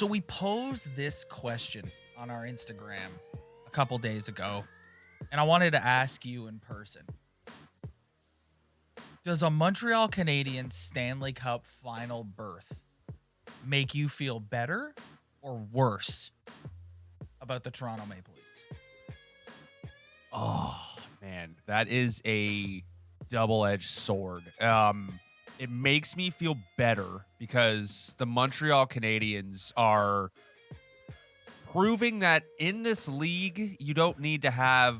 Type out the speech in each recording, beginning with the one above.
So we posed this question on our Instagram a couple days ago, and I wanted to ask you in person. Does a Montreal Canadiens Stanley Cup final berth make you feel better or worse about the Toronto Maple Leafs? Oh, man, that is a double-edged sword. It makes me feel better because the Montreal Canadiens are proving that in this league, you don't need to have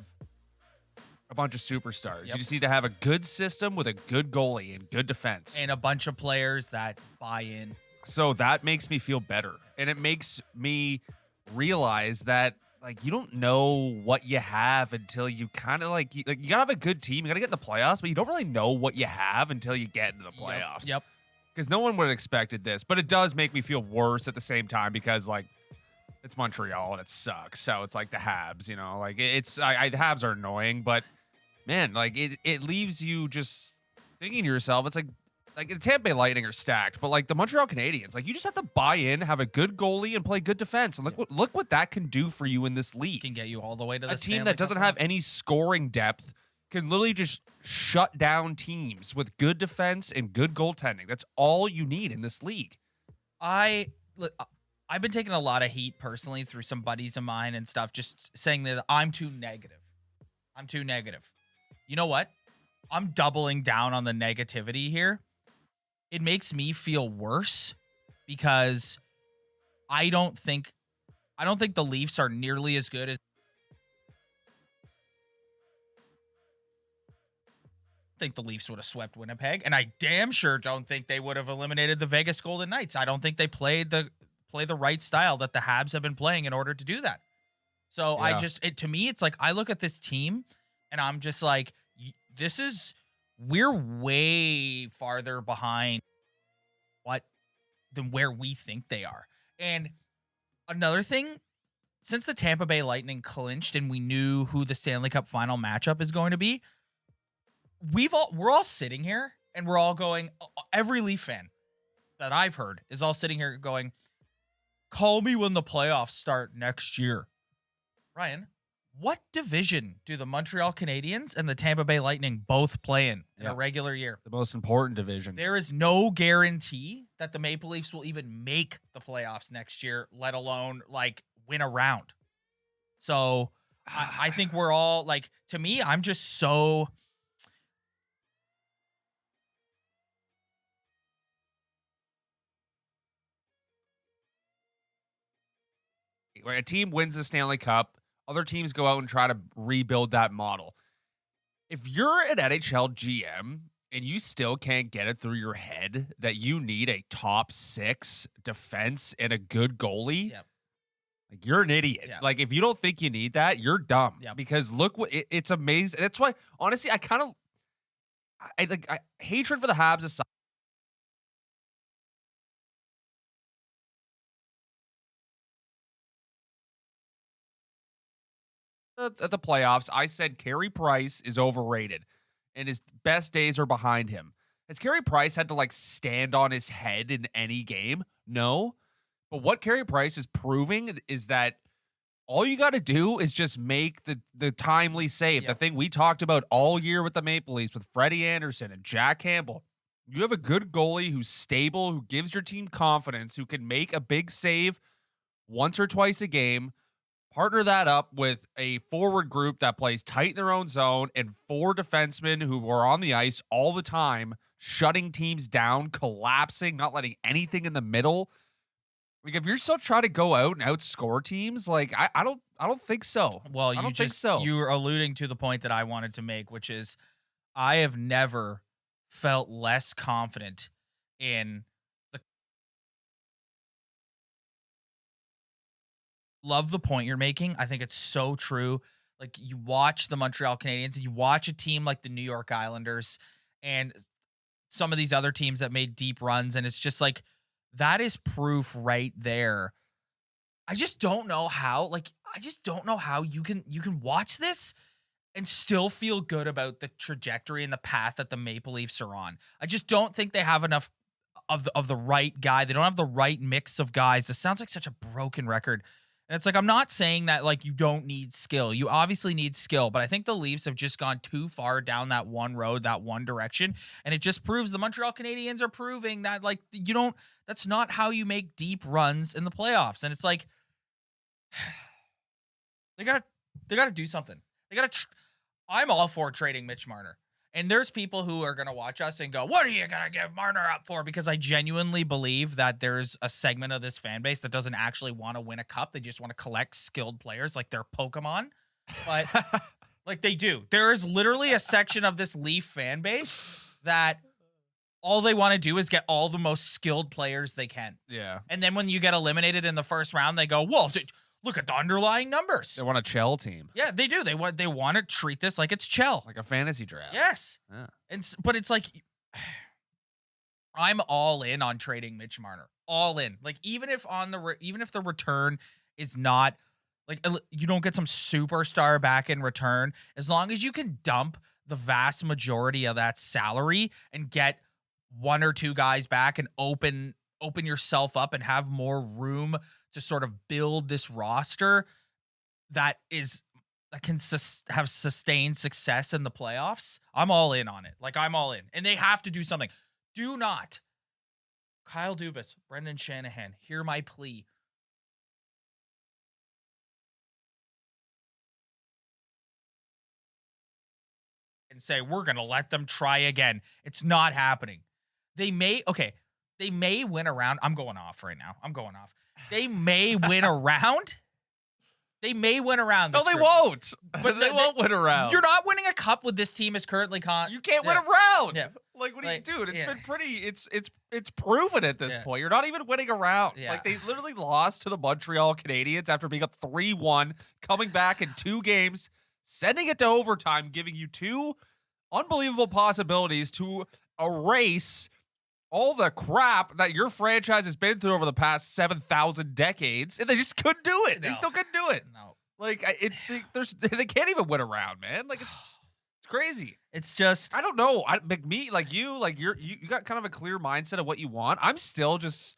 a bunch of superstars. Yep. You just need to have a good system with a good goalie and good defense. And a bunch of players that buy in. So that makes me feel better. And it makes me realize that you don't know what you have until you kind of you gotta have a good team. You gotta get in the playoffs, but you don't really know what you have until you get into the playoffs. Yep. Because no one would have expected this, but it does make me feel worse at the same time because it's Montreal and it sucks. So it's like the Habs, the Habs are annoying, but man, it leaves you just thinking to yourself, it's like the Tampa Bay Lightning are stacked, but the Montreal Canadiens, you just have to buy in, have a good goalie, and play good defense. And look what that can do for you in this league. Can get you all the way to the a team Stanley that doesn't Cup have final. any scoring depth can literally just shut down teams with good defense and good goaltending. That's all you need in this league. I've been taking a lot of heat personally through some buddies of mine and stuff, just saying that I'm too negative. You know what? I'm doubling down on the negativity here. It makes me feel worse because I don't think the Leafs are nearly as good as I think the Leafs would have swept Winnipeg, and I damn sure don't think they would have eliminated the Vegas Golden Knights. I don't think they play the right style that the Habs have been playing in order to do that. So Yeah. to me, it's like I look at this team and I'm just like, we're way farther behind than where we think they are. And another thing, since the Tampa Bay Lightning clinched and we knew who the Stanley Cup final matchup is going to be, we're all sitting here and we're all going, every Leaf fan that I've heard is all sitting here going, call me when the playoffs start next year. Ryan, what division do the Montreal Canadiens and the Tampa Bay Lightning both play in a regular year? The most important division. There is no guarantee that the Maple Leafs will even make the playoffs next year, let alone win a round. So I think we're all to me, I'm just so. When a team wins the Stanley Cup, other teams go out and try to rebuild that model. If you're an NHL GM and you still can't get it through your head that you need a top 6 defense and a good goalie, you're an idiot. Yeah. If you don't think you need that, you're dumb. Yeah. Because look what it's amazing. That's why, honestly, I hatred for the Habs aside. At the playoffs, I said Carey Price is overrated and his best days are behind him. Has Carey Price had to stand on his head in any game? No. But what Carey Price is proving is that all you got to do is just make the timely save. Yep. The thing we talked about all year with the Maple Leafs with Freddie Anderson and Jack Campbell. You have a good goalie who's stable, who gives your team confidence, who can make a big save once or twice a game. Partner that up with a forward group that plays tight in their own zone and 4 defensemen who are on the ice all the time, shutting teams down, collapsing, not letting anything in the middle. If you're still trying to go out and outscore teams, I don't think so. Well, you were alluding to the point that I wanted to make, which is I have never felt less confident in love the point you're making. I think it's so true. You watch the Montreal Canadiens, and you watch a team like the New York Islanders and some of these other teams that made deep runs, and it's just that is proof right there. I just don't know how. You can watch this and still feel good about the trajectory and the path that the Maple Leafs are on. I just don't think they have enough of the right guy. They don't have the right mix of guys. This sounds like such a broken record. And it's like, I'm not saying that like you don't need skill. You obviously need skill, but I think the Leafs have just gone too far down that one road, that one direction. And it just proves the Montreal Canadiens are proving that like that's not how you make deep runs in the playoffs. And it's like, they gotta do something. I'm all for trading Mitch Marner. And there's people who are going to watch us and go, what are you going to give Marner up for? Because I genuinely believe that there's a segment of this fan base that doesn't actually want to win a cup. They just want to collect skilled players like they're Pokemon. But like they do. There is literally a section of this Leaf fan base that all they want to do is get all the most skilled players they can. Yeah. And then when you get eliminated in the first round, they go, well, look at the underlying numbers. They want a Chell team. Yeah, they do. They want to treat this like it's Chell. Like a fantasy draft. Yes. Yeah. But it's like, I'm all in on trading Mitch Marner. All in. Like even if the return is not like you don't get some superstar back in return, as long as you can dump the vast majority of that salary and get one or two guys back and open yourself up and have more room to sort of build this roster that can have sustained success in the playoffs, I'm all in on it. Like I'm all in. And they have to do something. Do not. Kyle Dubas, Brendan Shanahan, hear my plea. And say, we're going to let them try again. It's not happening. They may win a round. I'm going off right now. They may win a round. No, they won't. But they won't win a round. You're not winning a cup with this team is currently You can't win a round. Yeah. Like, what do you do? It's been pretty. It's proven at this point. You're not even winning a round. Yeah. Like they literally lost to the Montreal Canadiens after being up 3-1, coming back in 2 games, sending it to overtime, giving you 2 unbelievable possibilities to erase all the crap that your franchise has been through over the past 7,000 decades, and they just couldn't do it. No. They still couldn't do it. No. Like they can't even win a round, man. Like it's crazy. It's just I don't know. You got kind of a clear mindset of what you want. I'm still just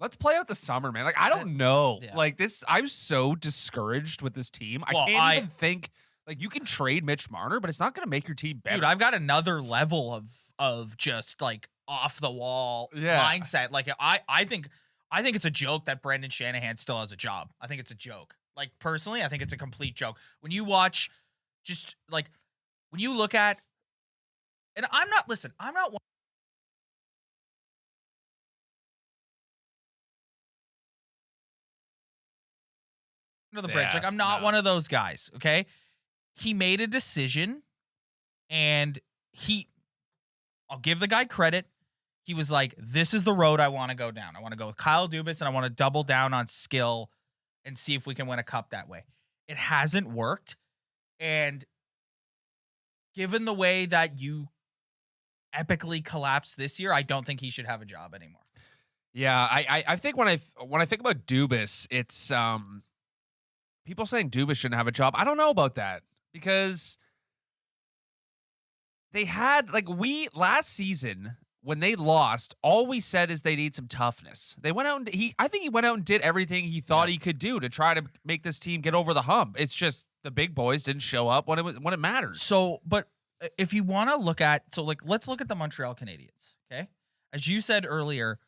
let's play out the summer, man. Like I don't know. Yeah. Like this, I'm so discouraged with this team. Well, I can't even think. Like you can trade Mitch Marner, but it's not going to make your team better. dude, I've got another level of just like off the wall mindset. Like I think it's a joke that Brendan Shanahan still has a job. I think it's a joke. Like personally, I think it's a complete joke. When you watch, just like when you look at, and I'm not one under the bridge. Like I'm not one of those guys. Okay. He made a decision and I'll give the guy credit. He was like, this is the road I want to go down. I want to go with Kyle Dubas and I want to double down on skill and see if we can win a cup that way. It hasn't worked. And given the way that you epically collapsed this year, I don't think he should have a job anymore. Yeah, I think when I think about Dubas, it's people saying Dubas shouldn't have a job. I don't know about that because they had last season when they lost, all we said is they need some toughness. They went out and I think he went out and did everything he thought he could do to try to make this team get over the hump. It's just the big boys didn't show up when it mattered. So, but if you want to look at, let's look at the Montreal Canadiens. Okay, as you said earlier,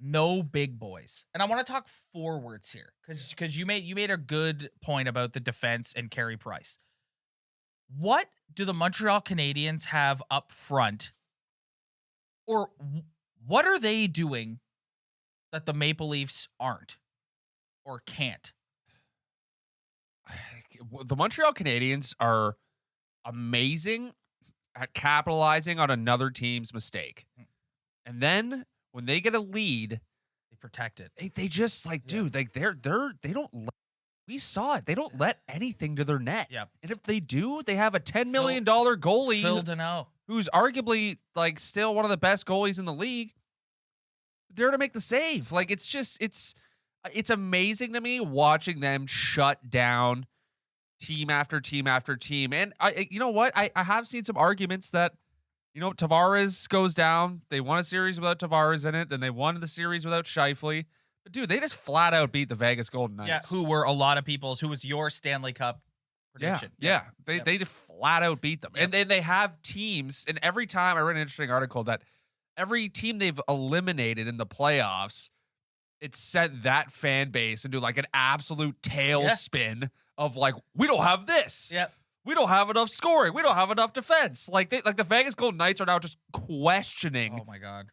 no big boys, and I want to talk forwards here because you made a good point about the defense and Carey Price. What do the Montreal Canadiens have up front? Or what are they doing that the Maple Leafs aren't or can't? The Montreal Canadiens are amazing at capitalizing on another team's mistake. And then when they get a lead, they protect it. They just dude, like they don't we saw it. They don't let anything to their net. Yep. And if they do, they have a $10 million goalie. Phil Deneau. Who's arguably still one of the best goalies in the league, there to make the save. Like it's amazing to me watching them shut down team after team after team. And you know what? I have seen some arguments that Tavares goes down. They won a series without Tavares in it. Then they won the series without Scheifele. But dude, they just flat out beat the Vegas Golden Knights. Who were a lot of who was your Stanley Cup prediction. Yeah. They just flat out beat them. Yep. And then they have teams, and every time I read an interesting article that every team they've eliminated in the playoffs, it sent that fan base into like an absolute tailspin of like, we don't have this. Yep. We don't have enough scoring. We don't have enough defense. Like the Vegas Golden Knights are now just questioning Oh my God.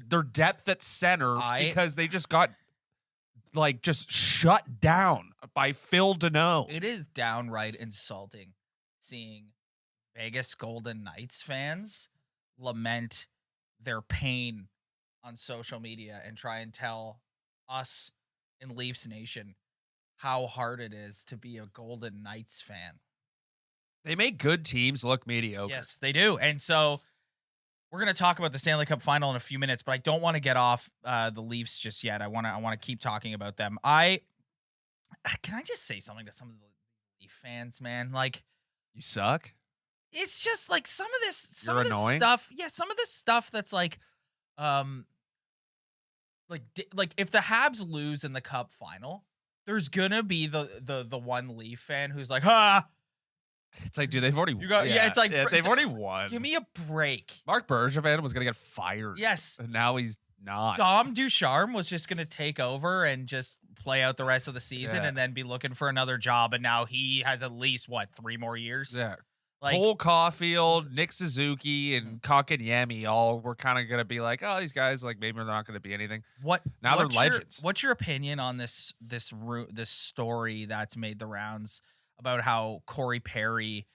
their depth at center because they just got just shut down by Phil Deneau. It is downright insulting seeing Vegas Golden Knights fans lament their pain on social media and try and tell us in Leafs Nation how hard it is to be a Golden Knights fan. They make good teams look mediocre. Yes, they do. And so we're going to talk about the Stanley Cup final in a few minutes, but I don't want to get off the Leafs just yet. I want to keep talking about them. Can I just say something to some of the Leaf fans, man? Like, you suck. It's just like some of this annoying? stuff. Yeah, some of this stuff that's like if the Habs lose in the Cup final, there's gonna be the one Leaf fan who's like, It's like, dude, they've already it's like they've already won. Give me a break. Mark Bergevin was gonna get fired. Yes. And now he's not. Dom Ducharme was just gonna take over and just play out the rest of the season and then be looking for another job. And now he has at least 3 more years? Yeah. Like Cole Caulfield, Nick Suzuki, and Kotkaniemi all were kind of gonna be like, oh, these guys maybe they're not gonna be anything. Now they're legends. What's your opinion on this story that's made the rounds about how Corey Perry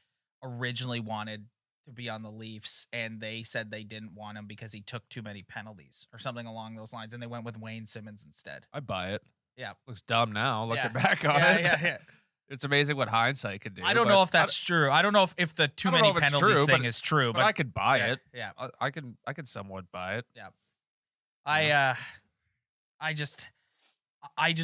originally wanted to be on the Leafs and they said they didn't want him because he took too many penalties or something along those lines, and they went with Wayne Simmons instead? I buy it. Yeah. Looks dumb now, looking back on it. Yeah. It's amazing what hindsight could do. I don't know if that's true. I don't know if the too many penalties thing is true, but I could buy it. Yeah. I could somewhat buy it. Yeah. I just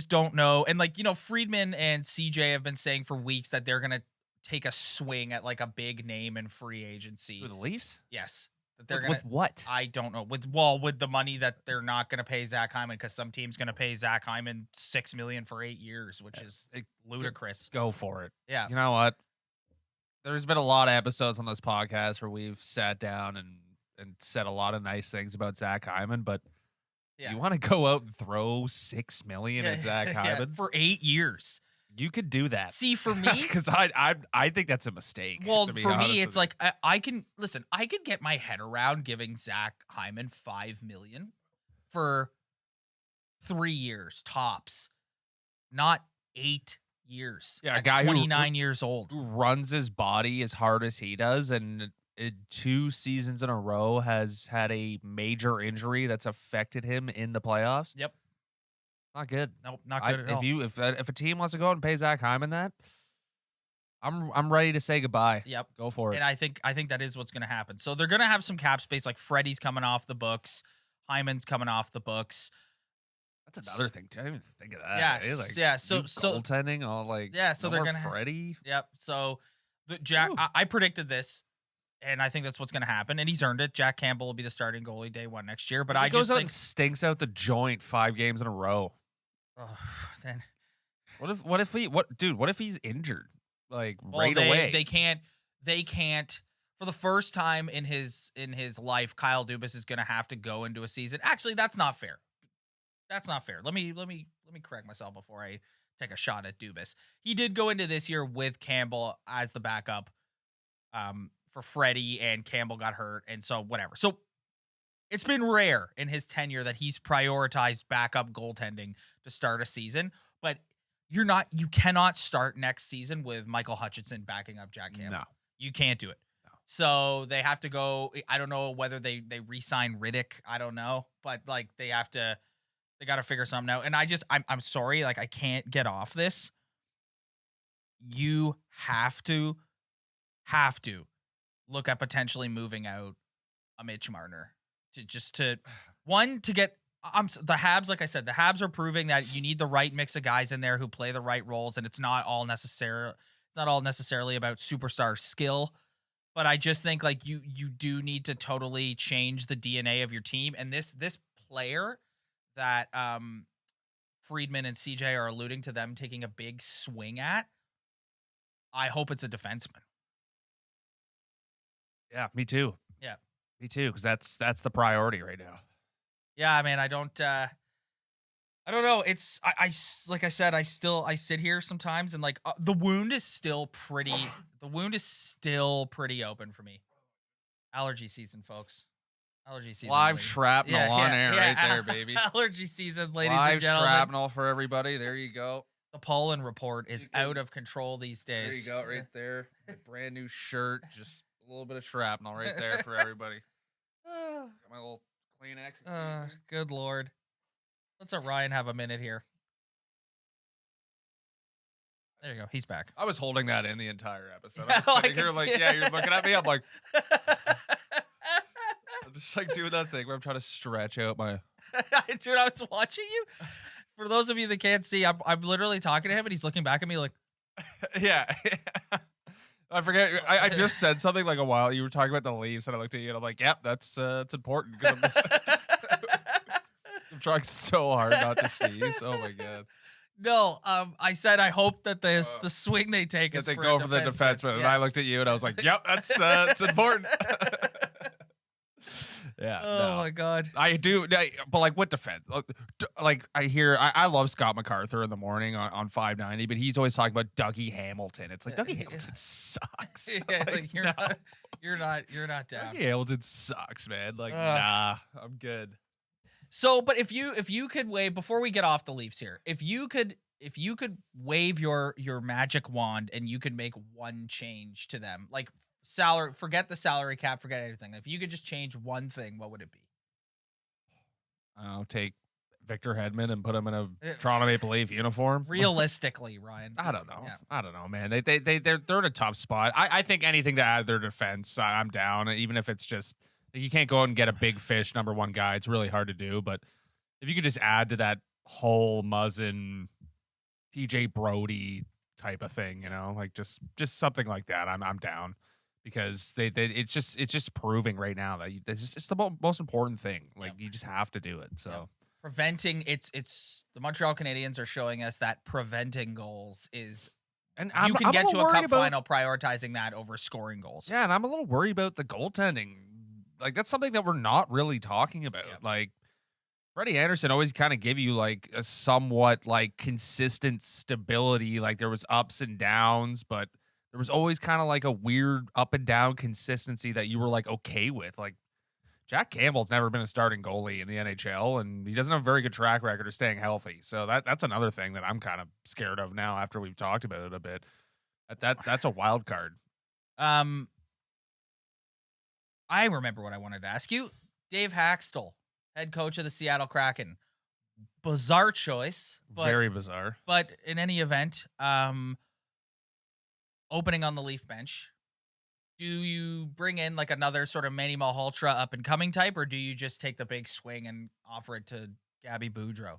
don't know. And Friedman and CJ have been saying for weeks that they're gonna take a swing at a big name in free agency. With the Leafs? Yes. That they're with what? I don't know. With the money that they're not gonna pay Zach Hyman, because some team's gonna pay Zach Hyman $6 million for 8 years, which is ludicrous. Go for it. Yeah. You know what? There's been a lot of episodes on this podcast where we've sat down and said a lot of nice things about Zach Hyman, but you want to go out and throw $6 million at Zach Hyman for 8 years? You could do that. See, for me, because I think that's a mistake. Well, for me, it's like I can get my head around giving Zach Hyman $5 million for 3 years tops, not 8 years. Yeah, a guy 29 years old who runs his body as hard as he does, and 2 seasons in a row has had a major injury that's affected him in the playoffs. Yep. Not good. Nope, not good at all. If a team wants to go out and pay Zach Hyman that, I'm ready to say goodbye. Yep, go for it. And I think that is what's going to happen. So they're going to have some cap space. Like Freddie's coming off the books, Hyman's coming off the books. That's another thing too. I didn't even think of that. Yeah. So goaltending, all So they're gonna Freddie. Yep. So Jack, I predicted this. And I think that's what's going to happen. And he's earned it. Jack Campbell will be the starting goalie day 1 next year. But he goes out and stinks out the joint 5 games in a row. Oh, then what if he's injured? Right away. They can't for the first time in his life, Kyle Dubas is going to have to go into a season. Actually, that's not fair. That's not fair. Let me correct myself before I take a shot at Dubas. He did go into this year with Campbell as the backup. For Freddie, and Campbell got hurt, and so whatever. So it's been rare in his tenure that he's prioritized backup goaltending to start a season, but you cannot start next season with Michael Hutchinson backing up Jack Campbell. No. You can't do it. No. So they have to go. I don't know whether they re-sign Riddick. I don't know, but they got to figure something out. And I'm sorry, I can't get off this. You have to look at potentially moving out a Mitch Marner to get the Habs. Like I said, the Habs are proving that you need the right mix of guys in there who play the right roles, and it's not all necessarily about superstar skill. but I just think like you do need to totally change the DNA of your team. And this player that Friedman and CJ are alluding to them taking a big swing at, I hope it's a defenseman. Yeah, me too. Yeah. Me too, because that's the priority right now. Yeah, I mean, I don't know. It's like I said, I sit here sometimes and like the wound is still pretty open for me. Allergy season, folks. Allergy season. Live ladies. shrapnel on air right there, baby. Allergy season, ladies Live and gentlemen. shrapnel for everybody. There you go. The pollen report is out of control these days. There you go, right there. My brand new shirt, just a little bit of shrapnel right there for everybody. Got my little Kleenex. Good Lord. Let's let Ryan have a minute here. There you go. He's back. I was holding that in the entire episode. Yeah, I'm just sitting here like, yeah, you're looking at me. I'm like, I'm just like doing that thing where I'm trying to stretch out my. Dude, I was watching you. For those of you that can't see, I'm literally talking to him and he's looking back at me like, yeah. I forget. I just said something like a while. You were talking about the Leafs, and I looked at you, and I'm like, "Yep, that's important." 'Cause I'm trying so hard not to sneeze. Oh my god. No, I said I hope that the swing they take is they for go a for the defenseman, Yes. and I looked at you, and I was like, "Yep, that's it's important." Yeah. Oh my god. I do, but like what defense? Like I love Scott MacArthur in the morning on 590, but he's always talking about Dougie Hamilton. It's like Dougie Hamilton sucks. Yeah, like you're not down. Dougie Hamilton sucks, man. Like nah, I'm good. So, but if you could wave before we get off the Leafs here, if you could wave your magic wand and you could make one change to them, like salary, forget the salary cap, forget everything. If you could just change one thing, what would it be? I'll take Victor Hedman and put him in a Toronto Maple Leaf uniform. Realistically, Ryan. I don't know. Yeah. I don't know, man. They're in a tough spot. I think anything to add to their defense, I'm down. Even if it's just you can't go out and get a big fish number one guy. It's really hard to do. But if you could just add to that whole Muzzin, TJ Brody type of thing, you know, like just something like that, I'm down. Because it's just proving right now that it's the most important thing. Like you just have to do it. So preventing it's the Montreal Canadiens are showing us that preventing goals is, and you can get to a cup final prioritizing that over scoring goals. Yeah, and I'm a little worried about the goaltending. Like that's something that we're not really talking about. Yeah. Like Freddie Anderson always kind of give you like a somewhat like consistent stability. Like there was ups and downs, but there was always kind of like a weird up and down consistency that you were like okay with. Like Jack Campbell's never been a starting goalie in the NHL, and he doesn't have a very good track record of staying healthy. So that's another thing that I'm kind of scared of now after we've talked about it a bit. That's a wild card. I remember what I wanted to ask you. Dave Haxtell, head coach of the Seattle Kraken. Bizarre choice. Very bizarre. But in any event, opening on the Leaf bench, do you bring in like another sort of Manny Malhotra up and coming type, or do you just take the big swing and offer it to Gabby Boudreau?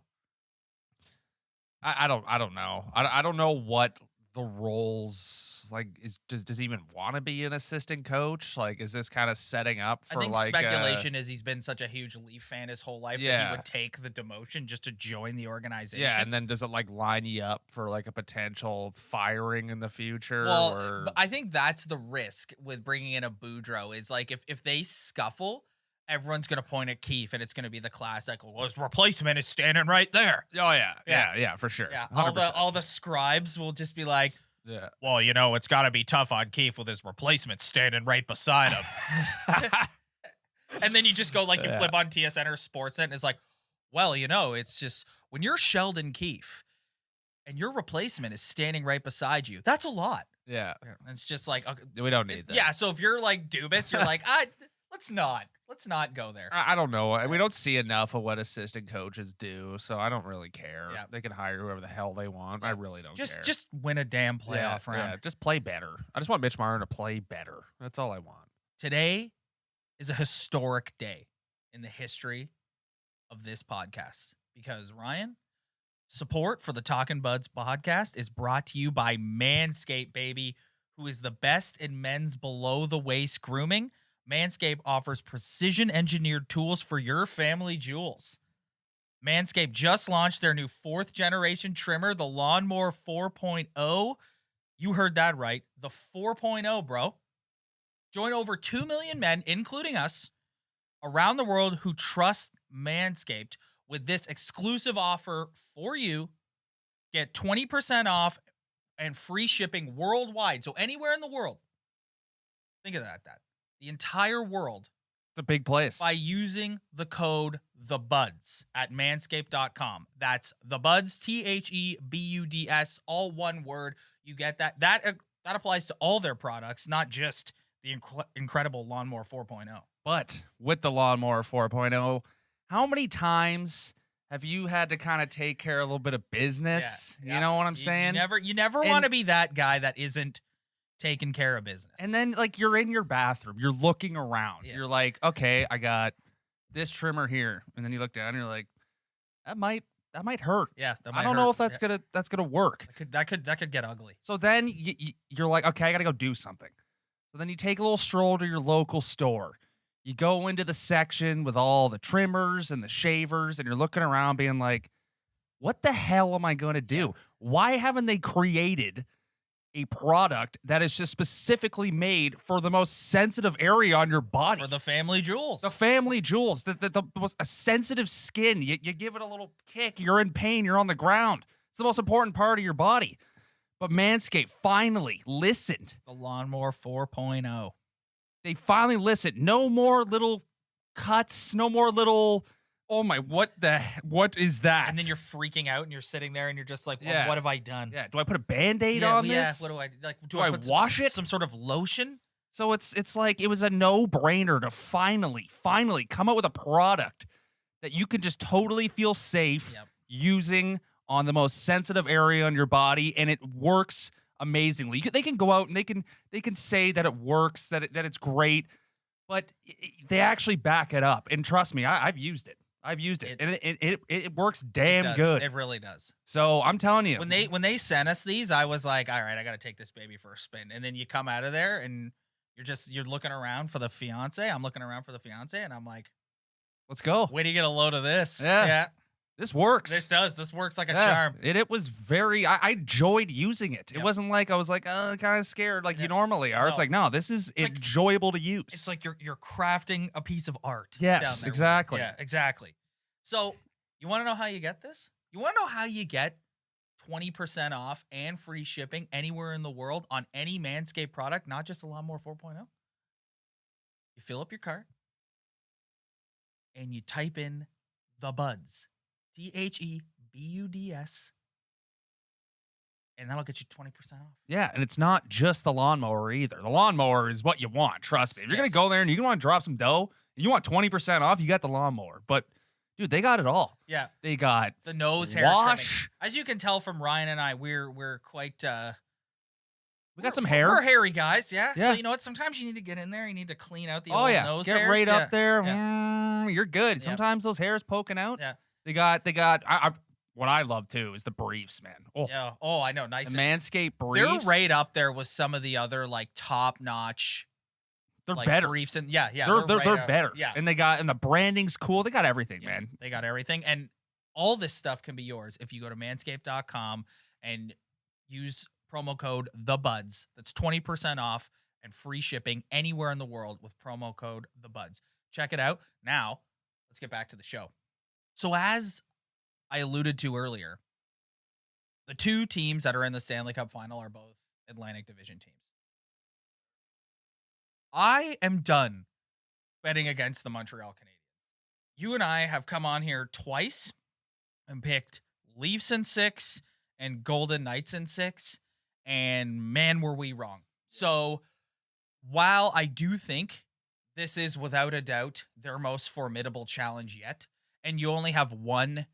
I don't know. I don't know what the roles like does he even want to be an assistant coach? Like, is this kind of setting up for I think like speculation is he's been such a huge Leaf fan his whole life that he would take the demotion just to join the organization. Yeah, and then does it like line you up for like a potential firing in the future? Well, but I think that's the risk with bringing in a Boudreau is like if they scuffle, everyone's going to point at Keefe and it's going to be the classic, well, his replacement is standing right there. Oh, yeah, for sure. Yeah, 100%. all the scribes will just be like, yeah. Well, you know, it's got to be tough on Keefe with his replacement standing right beside him. And then you just go like you flip on TSN or Sportsnet and it's like, well, you know, it's just when you're Sheldon Keefe and your replacement is standing right beside you, that's a lot. Yeah. And it's just like, okay, we don't need that. Yeah. So if you're like Dubas, you're like, let's not go there. I don't know. We don't see enough of what assistant coaches do, so I don't really care. Yeah. They can hire whoever the hell they want. I really don't care. Just win a damn playoff round. Yeah, just play better. I just want Mitch Marner to play better. That's all I want. Today is a historic day in the history of this podcast because, Ryan, support for the Talkin' Buds podcast is brought to you by Manscaped, baby. who is the best in men's below the waist grooming, Manscaped offers precision engineered tools for your family jewels. Manscaped just launched their new 4th generation trimmer, the Lawnmower 4.0. You heard that right. The 4.0, bro. Join over 2 million men, including us, around the world who trust Manscaped with this exclusive offer for you. Get 20% off and free shipping worldwide. So anywhere in the world. Think of that. The entire world. It's a big place. By using the code THEBUDS at manscaped.com. That's THEBUDS, THEBUDS, all one word. You get that. That applies to all their products, not just the incredible Lawnmower 4.0. But with the Lawnmower 4.0, how many times have you had to kind of take care of a little bit of business? Yeah. You know what I'm saying? You never want to be that guy that isn't taking care of business. And then, like, you're in your bathroom, you're looking around, you're like, okay, I got this trimmer here, and then you look down, and you're like, that might hurt. Yeah, I don't know if that's gonna work. That could get ugly. So then you're like, okay, I gotta go do something. So then you take a little stroll to your local store. You go into the section with all the trimmers and the shavers, and you're looking around, being like, what the hell am I going to do? Yeah. Why haven't they created a product that is just specifically made for the most sensitive area on your body? For the family jewels. The family jewels. The most a sensitive skin. You give it a little kick. You're in pain. You're on the ground. It's the most important part of your body. But Manscaped finally listened. The Lawnmower 4.0. They finally listened. No more little cuts. No more little, oh my, what is that? And then you're freaking out and you're sitting there and you're just like, well, what have I done? Yeah. Do I put a Band-Aid on this? What do I like? Do I put wash it? Some sort of lotion? So it's like it was a no-brainer to finally come up with a product that you can just totally feel safe using on the most sensitive area on your body, and it works amazingly. They can go out and they can say that it works, that it's great, but they actually back it up. And trust me, I've used it. And it works damn good. It really does. So I'm telling you, when they sent us these, I was like, all right, I got to take this baby for a spin. And then you come out of there and you're looking around for the fiance. I'm looking around for the fiance, and I'm like, let's go. Way to get a load of this. Yeah. This works. This works like a charm. It was very, I enjoyed using it. It wasn't like I was like, kind of scared like you normally are. No. It's like, no, this is enjoyable to use. It's like you're crafting a piece of art. Yes, exactly. Yeah, exactly. So you want to know how you get this? You want to know how you get 20% off and free shipping anywhere in the world on any Manscaped product, not just the Lawnmower 4.0? You fill up your cart and you type in the buds. THEBUDS, and that'll get you 20% off. Yeah, and it's not just the lawnmower either. The lawnmower is what you want. Trust me. If you're gonna go there and you want to drop some dough, and you want 20% off, you got the lawnmower. But dude, they got it all. Yeah, they got the nose hair trimming. As you can tell from Ryan and I, we're quite. We got some hair. We're hairy guys, yeah. So you know what? Sometimes you need to get in there. You need to clean out the old nose hairs. Get right up there. You're good. Sometimes those hairs poking out. Yeah. They got. What I love too is the briefs, man. Oh, yeah. Oh, I know. Nice. The Manscaped briefs. They're right up there with some of the other like top notch. They're better. Briefs and they're better. Yeah. And the branding's cool. They got everything, man. They got everything, and all this stuff can be yours if you go to manscaped.com and use promo code THEBUDS. That's 20% off and free shipping anywhere in the world with promo code THEBUDS. Check it out. Now, let's get back to the show. So as I alluded to earlier, the two teams that are in the Stanley Cup final are both Atlantic Division teams. I am done betting against the Montreal Canadiens. You and I have come on here twice and picked Leafs in 6 and Golden Knights in 6, and man, were we wrong. So while I do think this is without a doubt their most formidable challenge yet, and you only have one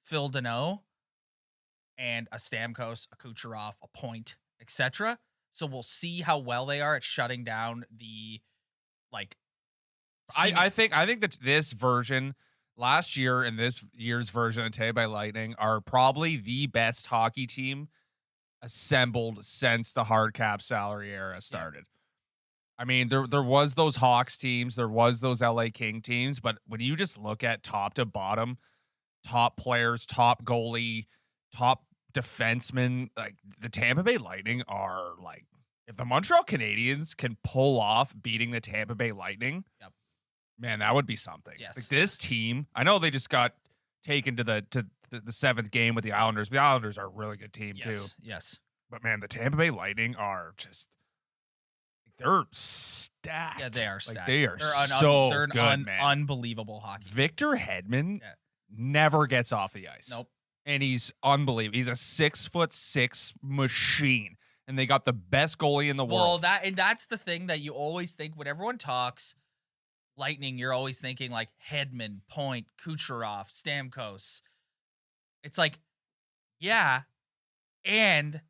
Phil Deneau and a Stamkos, a Kucherov, a Point, etc. So we'll see how well they are at shutting down the I think that this version last year and this year's version of Tampa Bay Lightning are probably the best hockey team assembled since the hard cap salary era started. I mean, there was those Hawks teams, there was those LA King teams, but when you just look at top to bottom, top players, top goalie, top defenseman, like the Tampa Bay Lightning are like, if the Montreal Canadiens can pull off beating the Tampa Bay Lightning, man, that would be something. Yes. Like this team, I know they just got taken to the seventh game with the Islanders. The Islanders are a really good team too. Yes. But man, the Tampa Bay Lightning are just, they're stacked. Yeah, they are stacked. Like, they are they're good, man. Unbelievable hockey. Victor Hedman never gets off the ice. Nope. And he's unbelievable. He's a 6'6" machine. And they got the best goalie in the world. Well, that's the thing that you always think when everyone talks Lightning, you're always thinking like Hedman, Point, Kucherov, Stamkos. It's like, yeah, and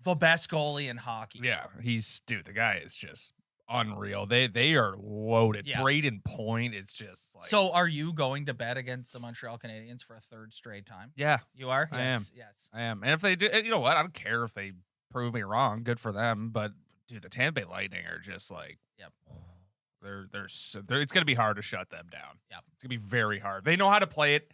the best goalie in hockey. Yeah, the guy is just unreal. They are loaded. Yeah. Braden Point is just like. So are you going to bet against the Montreal Canadiens for a third straight time? Yeah. You are? I am. Yes. I am. And if they do, you know what? I don't care if they prove me wrong. Good for them. But dude, the Tampa Bay Lightning are just like, it's going to be hard to shut them down. Yep. It's going to be very hard. They know how to play it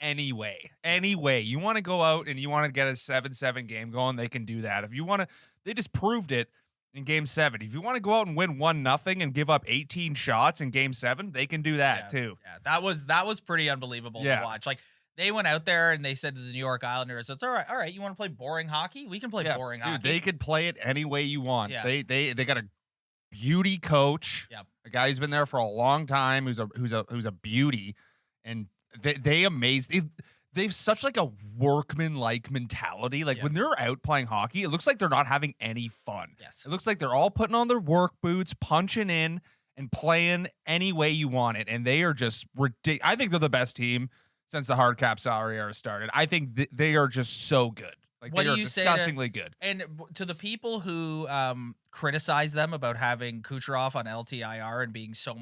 anyway. You want to go out and you want to get a 7-7 game going, they can do that. If you want to, they just proved it in game 7. If you want to go out and win 1-0 and give up 18 shots in game 7, they can do that too. Yeah, that was pretty unbelievable to watch. Like, they went out there and they said to the New York Islanders, "It's all right. You want to play boring hockey? We can play boring hockey." They could play it any way you want. Yeah. They got a beauty coach. Yep. A guy who's been there for a long time, who's a beauty, and they amaze. They've such like a workman-like mentality. Like when they're out playing hockey, it looks like they're not having any fun. Yes. It looks like they're all putting on their work boots, punching in, and playing any way you want it. And they are just ridiculous. I think they're the best team since the hard cap salary era started. I think they are just so good. Like, what they do are you disgustingly good. And to the people who criticize them about having Kucherov on LTIR and being so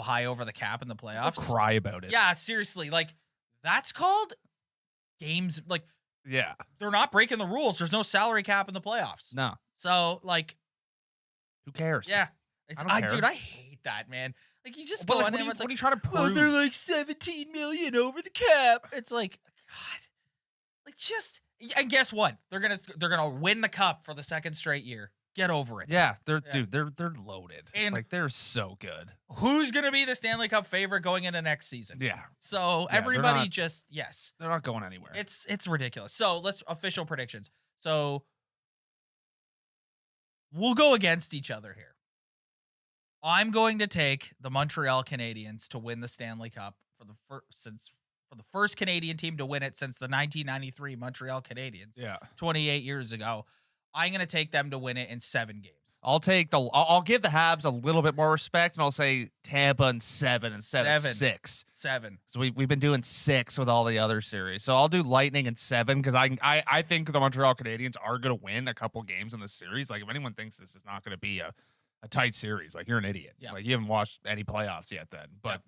high over the cap in the playoffs, I'll cry about it. Yeah, seriously, like that's called games. Like, they're not breaking the rules. There's no salary cap in the playoffs. No. So like, who cares? Yeah, dude, I hate that, man. Like, you just go on and what are you trying to prove? Oh, they're like 17 million over the cap. It's like, God, like just. And guess what? They're gonna win the cup for the second straight year. Get over it. Yeah, they're loaded. And like, they're so good. Who's gonna be the Stanley Cup favorite going into next season? Yeah. So everybody they're not going anywhere. It's ridiculous. So let's official predictions. So we'll go against each other here. I'm going to take the Montreal Canadiens to win the Stanley Cup for the first Canadian team to win it since the 1993 Montreal Canadiens. 28 years ago. I'm going to take them to win it in 7 games. I'll give the Habs a little bit more respect, and I'll say Tampa in 7 instead of 6. 7. So we've been doing 6 with all the other series. So I'll do Lightning in 7 because I think the Montreal Canadiens are going to win a couple games in this series. Like, if anyone thinks this is not going to be a tight series, like, you're an idiot. Yeah. Like, you haven't watched any playoffs yet then. But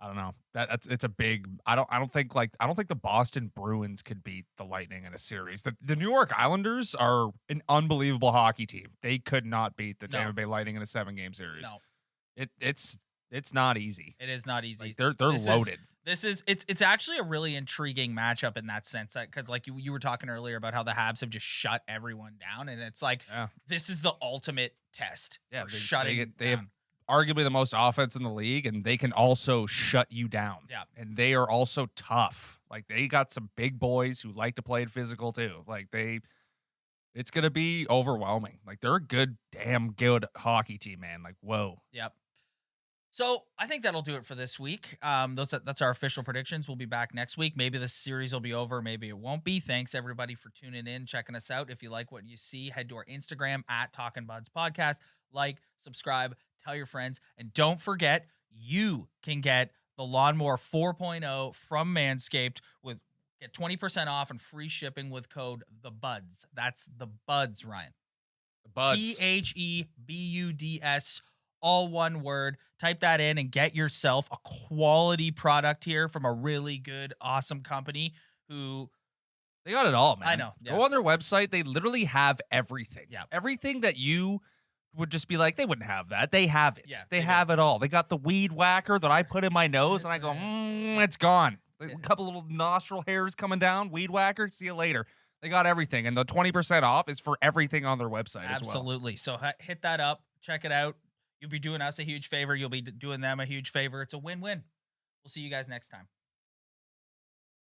I don't know. It's a big. I don't think the Boston Bruins could beat the Lightning in a series. The New York Islanders are an unbelievable hockey team. They could not beat the Tampa Bay Lightning in a 7-game series. No, it's not easy. It is not easy. Like, they're loaded. It's actually a really intriguing matchup in that sense, that because like you were talking earlier about how the Habs have just shut everyone down, and it's like this is the ultimate test. Yeah, they have arguably the most offense in the league, and they can also shut you down. Yeah. And they are also tough. Like, they got some big boys who like to play it physical too. Like, it's going to be overwhelming. Like, they're a damn good hockey team, man. Like, whoa. Yep. So I think that'll do it for this week. That's our official predictions. We'll be back next week. Maybe the series will be over. Maybe it won't be. Thanks everybody for tuning in, checking us out. If you like what you see, head to our Instagram at Talkin' Buds Podcast. Like, subscribe, tell your friends, and don't forget, you can get the Lawnmower 4.0 from Manscaped get 20% off and free shipping with code THEBUDS. That's the Buds, Ryan. The Buds. THEBUDS, all one word. Type that in and get yourself a quality product here from a really good, awesome company who They got it all, man. I know. Yeah. Go on their website. They literally have everything. Yeah. Everything that you would just be like, they wouldn't have that. They have it. Yeah, they they have it all. They got the weed whacker that I put in my nose, and I go, it's gone. A Yeah. couple little nostril hairs coming down. Weed whacker. See you later. They got everything, and the 20% off is for everything on their website as well. Absolutely. So hit that up. Check it out. You'll be doing us a huge favor. You'll be doing them a huge favor. It's a win-win. We'll see you guys next time.